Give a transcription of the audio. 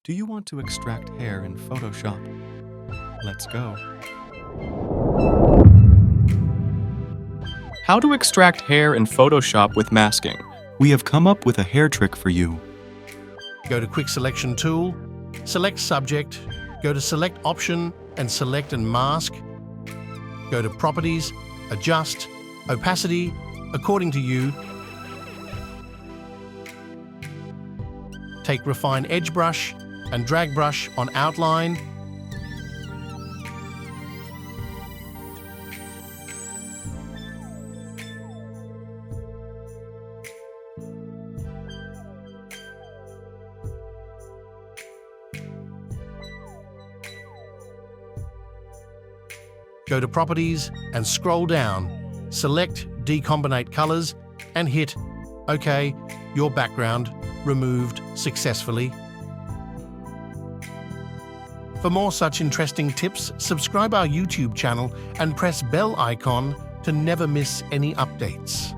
Do you want to extract hair in Photoshop? Let's go. How to extract hair in Photoshop with masking. We have come up with a hair trick for you. Go to Quick Selection tool, select Subject, go to Select Option and select and mask. Go to Properties, Adjust, Opacity, according to you. Take Refine Edge Brush and drag brush on outline. Go to Properties and scroll down. Select Decombinate Colors and hit OK. Your background removed successfully. For more such interesting tips, subscribe our YouTube channel and press bell icon to never miss any updates.